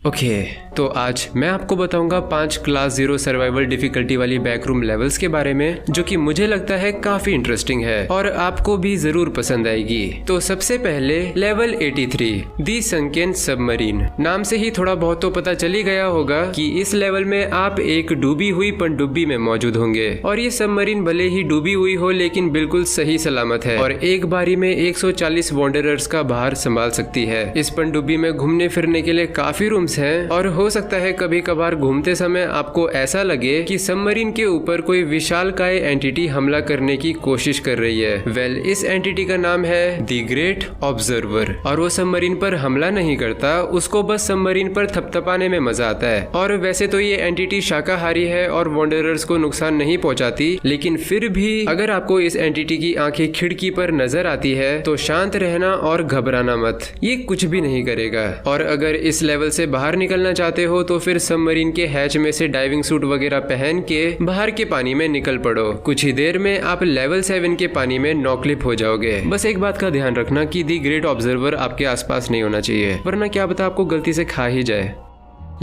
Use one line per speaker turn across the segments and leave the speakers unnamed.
Okay, तो आज मैं आपको बताऊंगा 5 क्लास 0 सर्वाइवल डिफिकल्टी वाली बैकरूम लेवल्स के बारे में, जो कि मुझे लगता है काफी इंटरेस्टिंग है और आपको भी जरूर पसंद आएगी। तो सबसे पहले लेवल 83 दी संकेन सबमरीन। नाम से ही थोड़ा बहुत तो पता चल ही गया होगा कि इस लेवल में आप एक डूबी हुई पनडुब्बी में मौजूद होंगे और ये सबमरीन भले ही डूबी हुई हो लेकिन बिल्कुल सही सलामत है और एक बारी में 140 वॉन्डरर्स का भार संभाल सकती है। इस पनडुब्बी में घूमने फिरने के लिए काफी रूम्स हैं और हो सकता है कभी कभार घूमते समय आपको ऐसा लगे कि सबमरीन के ऊपर कोई विशालकाय एंटिटी हमला करने की कोशिश कर रही है। इस एंटिटी का नाम है द ग्रेट ऑब्जर्वर और वो सबमरीन पर हमला नहीं करता, उसको बस सबमरीन पर थपथपाने में मजा आता है। और वैसे तो ये एंटिटी शाकाहारी है और वॉन्डरर्स को नुकसान नहीं पहुंचाती, लेकिन फिर भी अगर आपको इस एंटिटी की आंखें खिड़की पर नजर आती है तो शांत रहना और घबराना मत, ये कुछ भी नहीं करेगा। और अगर इस लेवल से बाहर निकलना चाहते हो तो फिर सबमरीन के हैच में से डाइविंग सूट वगैरह पहन के बाहर के पानी में निकल पड़ो। कुछ ही देर में आप लेवल 7 के पानी में नॉकलिप हो जाओगे। बस एक बात का ध्यान रखना कि दी ग्रेट ऑब्जर्वर आपके आसपास नहीं होना चाहिए, वरना क्या पता आपको गलती से खा ही जाए।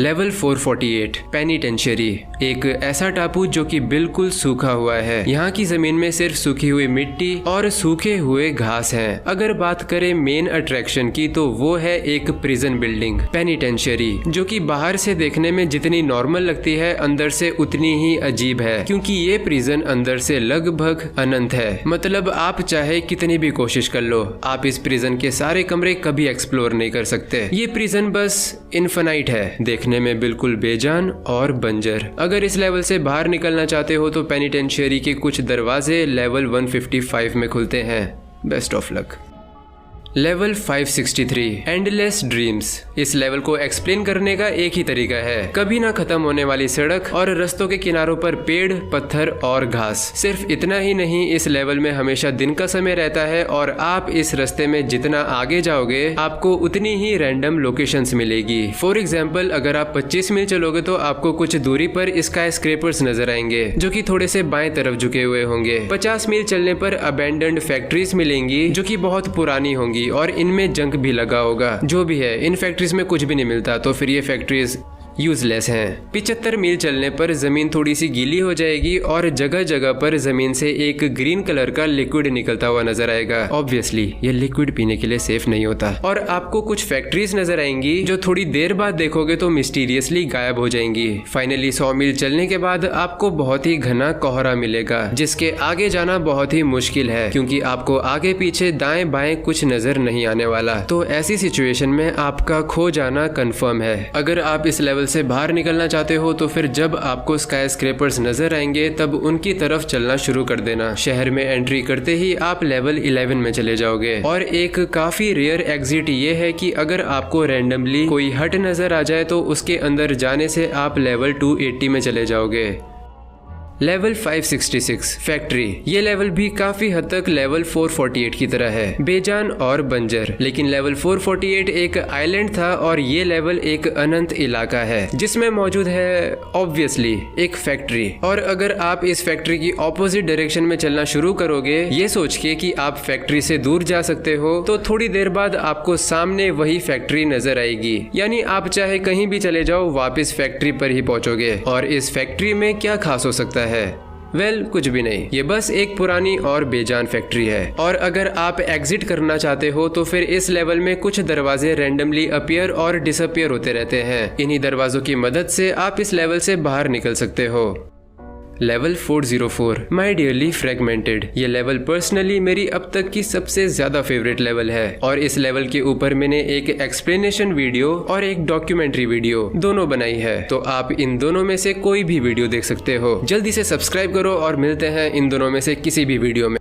लेवल 448 पेनिटेंशियरी, एक ऐसा टापू जो कि बिल्कुल सूखा हुआ है। यहाँ की जमीन में सिर्फ सूखी हुई मिट्टी और सूखे हुए घास हैं। अगर बात करें मेन अट्रैक्शन की तो वो है एक प्रिजन बिल्डिंग पेनिटेंशियरी, जो कि बाहर से देखने में जितनी नॉर्मल लगती है अंदर से उतनी ही अजीब है, क्योंकि ये प्रिजन अंदर से लगभग अनंत है। मतलब आप चाहे कितनी भी कोशिश कर लो, आप इस प्रिजन के सारे कमरे कभी एक्सप्लोर नहीं कर सकते। ये प्रिजन बस इन्फिनाइट है, देखने में बिल्कुल बेजान और बंजर। अगर इस लेवल से बाहर निकलना चाहते हो तो पेनिटेंशियरी के कुछ दरवाजे लेवल 155 में खुलते हैं। Best of luck. Level 563 endless dreams. इस लेवल को एक्सप्लेन करने का एक ही तरीका है, कभी ना खत्म होने वाली सड़क और रास्तों के किनारों पर पेड़, पत्थर और घास। सिर्फ इतना ही नहीं, इस लेवल में हमेशा दिन का समय रहता है और आप इस रास्ते में जितना आगे जाओगे आपको उतनी ही रैंडम लोकेशंस मिलेगी। फॉर एग्जाम्पल, अगर आप 25 मील चलोगे तो आपको कुछ दूरी पर स्काई स्क्रेपर्स नजर आएंगे जो कि थोड़े से बाएं तरफ झुके हुए होंगे। 50 मील चलने पर अबैंडन्ड फैक्ट्रीज मिलेंगी जो कि बहुत पुरानी होंगी और इनमें जंक भी लगा होगा। जो भी है, इन फैक्ट्रीज में कुछ भी नहीं मिलता, तो फिर ये फैक्ट्रीज यूजलेस हैं। 75 मील चलने पर जमीन थोड़ी सी गीली हो जाएगी और जगह जगह पर जमीन से एक ग्रीन कलर का लिक्विड निकलता हुआ नजर आएगा। ऑब्वियसली ये लिक्विड पीने के लिए सेफ नहीं होता। और आपको कुछ फैक्ट्रीज नजर आएंगी जो थोड़ी देर बाद देखोगे तो मिस्टीरियसली गायब हो जाएंगी। फाइनली 100 मील चलने के बाद आपको बहुत ही घना कोहरा मिलेगा, जिसके आगे जाना बहुत ही मुश्किल है, क्योंकि आपको आगे पीछे दाएं बाएं कुछ नजर नहीं आने वाला। तो ऐसी सिचुएशन में आपका खो जाना कंफर्म है। अगर आप इस लेवल से बाहर निकलना चाहते हो तो फिर जब आपको स्काई स्क्रेपर्स नजर आएंगे तब उनकी तरफ चलना शुरू कर देना। शहर में एंट्री करते ही आप लेवल 11 में चले जाओगे। और एक काफी रेयर एग्जिट ये है कि अगर आपको रैंडमली कोई हट नजर आ जाए तो उसके अंदर जाने से आप लेवल 280 में चले जाओगे। Level 566 factory. ये लेवल भी काफी हद तक लेवल 448 की तरह है, बेजान और बंजर। लेकिन लेवल 448 एक आइलैंड था और ये लेवल एक अनंत इलाका है जिसमें मौजूद है ऑब्वियसली एक फैक्ट्री। और अगर आप इस फैक्ट्री की ऑपोजिट डायरेक्शन में चलना शुरू करोगे ये सोच के कि आप फैक्ट्री से दूर जा सकते हो, तो थोड़ी देर बाद आपको सामने वही फैक्ट्री नजर आएगी। यानी आप चाहे कहीं भी चले जाओ वापस फैक्ट्री पर ही पहुंचोगे। और इस फैक्ट्री में क्या खास हो सकता है? कुछ भी नहीं, ये बस एक पुरानी और बेजान फैक्ट्री है। और अगर आप एग्जिट करना चाहते हो तो फिर इस लेवल में कुछ दरवाजे रैंडमली अपीयर और डिसअपीयर होते रहते हैं। इन्हीं दरवाजों की मदद से आप इस लेवल से बाहर निकल सकते हो। लेवल 404 माई डियरली फ्रेगमेंटेड। ये लेवल पर्सनली मेरी अब तक की सबसे ज्यादा फेवरेट लेवल है और इस लेवल के ऊपर मैंने एक एक्सप्लेनेशन वीडियो और एक डॉक्यूमेंट्री वीडियो दोनों बनाई है, तो आप इन दोनों में से कोई भी वीडियो देख सकते हो। जल्दी से सब्सक्राइब करो और मिलते हैं इन दोनों में से किसी भी वीडियो में।